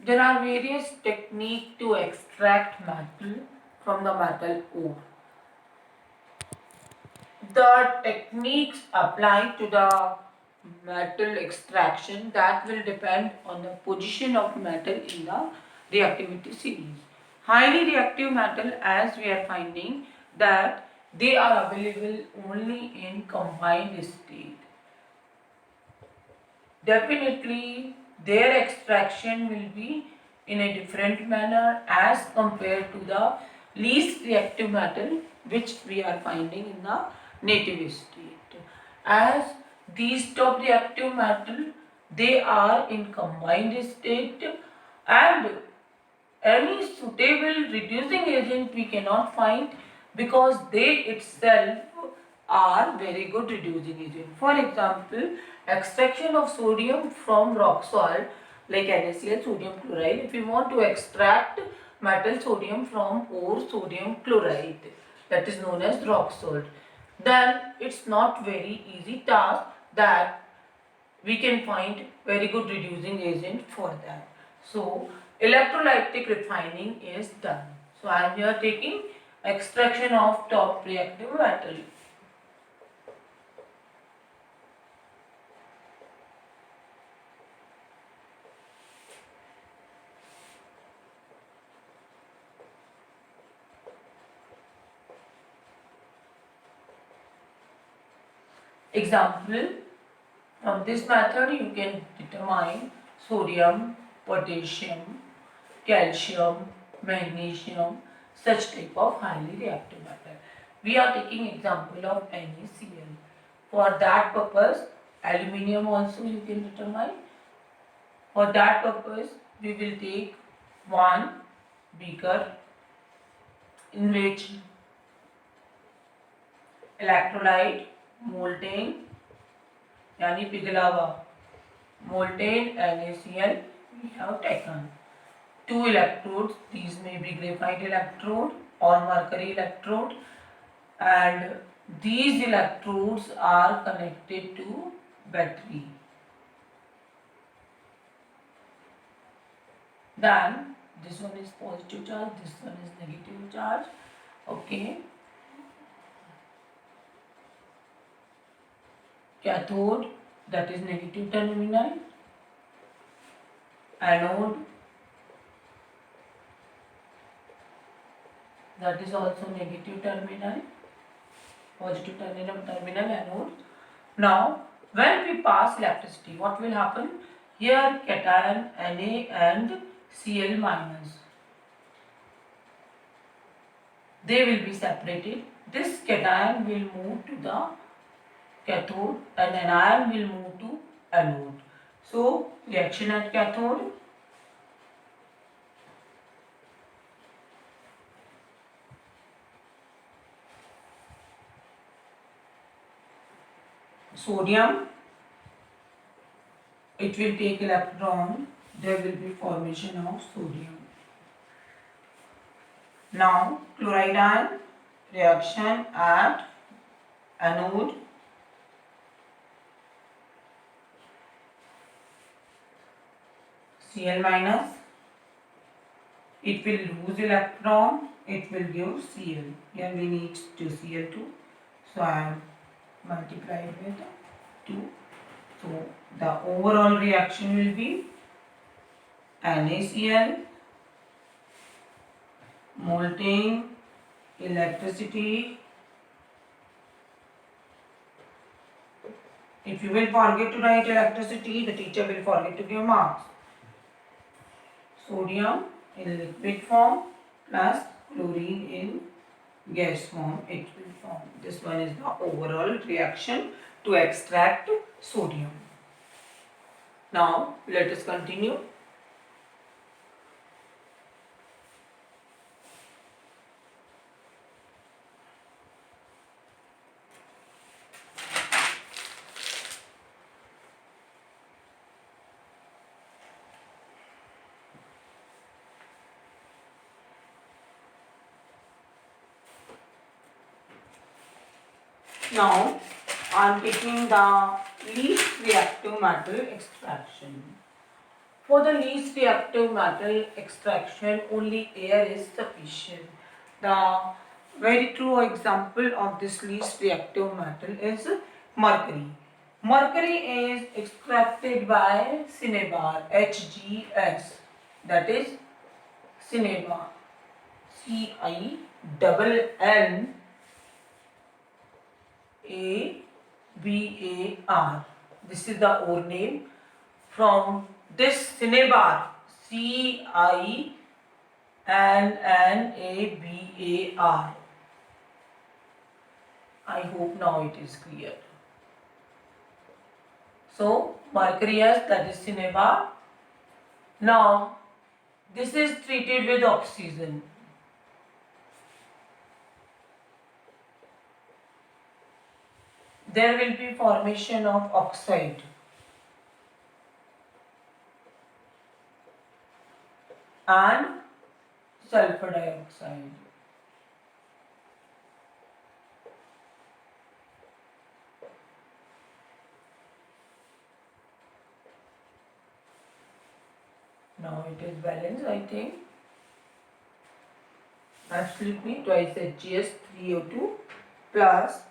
There are various techniques to extract metal from the metal ore. The techniques applied to the metal extraction that will depend on the position of metal in the reactivity series. Highly reactive metal, as we are finding that they are available only in combined state. Definitely their extraction will be in a different manner as compared to the least reactive metal which we are finding in the native state. As these top reactive metal, they are in combined state, and any suitable reducing agent we cannot find because they itself are very good reducing agent. For example, extraction of sodium from rock salt like NaCl, sodium chloride. If we want to extract metal sodium from ore sodium chloride, that is known as rock salt, then it's not very easy task that we can find very good reducing agent for that. So electrolytic refining is done. So I am here taking extraction of top reactive metal. Example, from this method you can determine sodium, potassium, calcium, magnesium, such type of highly reactive metal. We are taking example of NaCl. For that purpose, aluminium also you can determine. For that purpose, we will take one beaker in which electrolyte molten यानी पिघला हुआ molten NaCl we have taken. Two electrodes, these may be graphite electrode or mercury electrode, and these electrodes are connected to battery. Then this one is positive charge, this one is negative charge. Okay. Cathode, that is negative terminal. Anode, that is also negative terminal. Positive terminal anode. Now, when we pass electricity, what will happen? Here cation Na and Cl minus, they will be separated. This cation will move to the cathode and anion will move to anode. So, reaction at cathode. Sodium, it will take electron, there will be formation of sodium. Now, chloride ion reaction at anode. Cl minus, it will lose electron, it will give Cl. Here we need to Cl2, so I am multiplied with 2. So the overall reaction will be NaCl, molten electricity. If you will forget to write electricity, the teacher will forget to give marks. Sodium in liquid form plus chlorine in gas form, it will form. This one is the overall reaction to extract sodium. Now let us continue. Now I am taking the least reactive metal extraction. For the least reactive metal extraction, only air is sufficient. The very true example of this least reactive metal is mercury. Mercury is extracted by cinnabar, HGS, that is cinnabar, CINNABAR. This is the ore name. From this cinnabar, CINNABAR. I hope now it is clear. So mercurius, that is cinnabar. Now this is treated with oxygen. There will be formation of oxide. And sulfur dioxide. Now it is balanced, I think. Absolutely, twice HGS 3O2 plus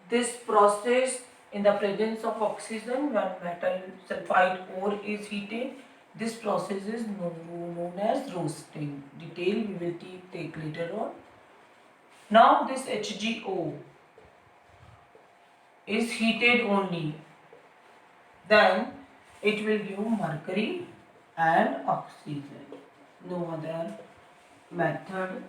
this process in the presence of oxygen when metal sulfide ore is heated. This process is known as roasting. Detail we will take later on. Now this HgO is heated only. Then it will give mercury and oxygen. No other method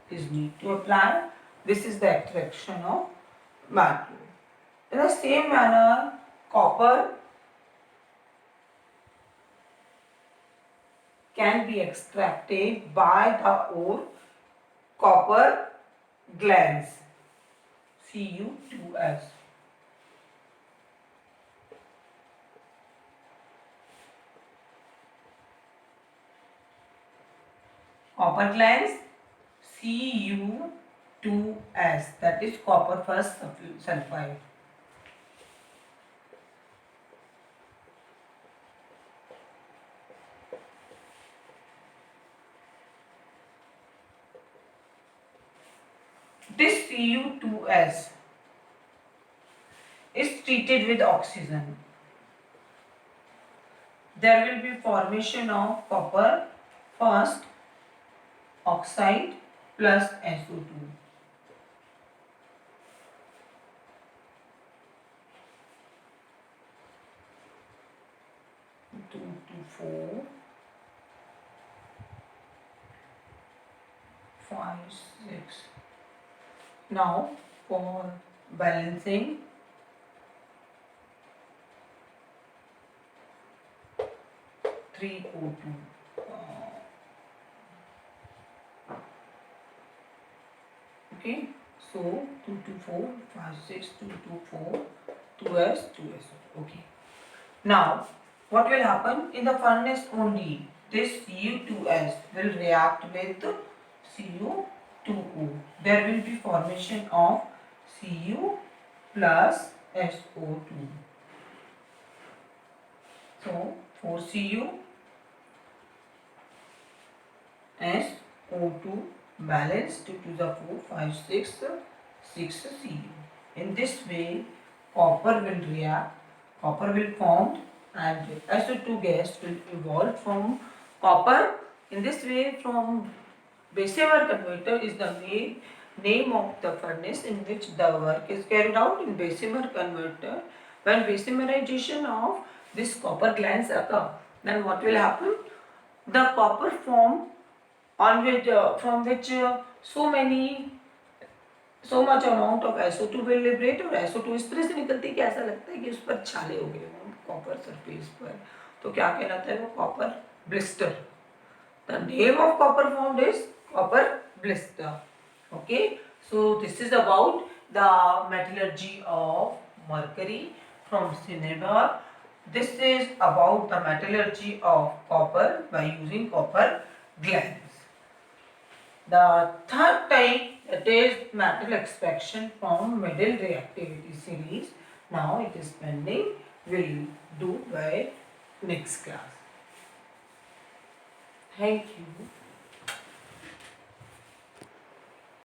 is need to apply. This is the extraction of metal. In the same manner, copper can be extracted by the ore copper glands, Cu2s. Copper glands, Cu2s, that is copper first sulfide. This Cu2s is treated with oxygen. There will be formation of copper first oxide plus SO2. 2 to 4, 5, 6. Now for balancing, (3O2). Okay, so 2 to 4, 5, 6, 2 to 4, 2s, 2s. Okay. Now, what will happen in the furnace only? This Cu2s will react with Cu2O. There will be formation of Cu plus SO2. So 4Cu SO2 balanced 2 to the 4, 5, 6, 6Cu. In this way, copper will react, copper will form, and SO2 gas will evolve from copper. In this way, from Bessemer converter is the name of the furnace in which the work is carried out in Bessemer converter. When Bessemerization of this copper glands occur, then what will happen? The copper form on which from which so much amount of SO2 will liberate, और SO2 इस तरह से निकलती है कि ऐसा लगता है कि उस पर छाले हो गए कॉपर सरफेस पर, तो क्या कहलाता है वो copper blister. The name of copper formed is copper blister. Okay, so this is about the metallurgy of mercury from cinnabar. This is about the metallurgy of copper by using copper glands. The third type, that is metal extraction from middle reactivity series. Now it is pending. We'll do by next class. Thank you.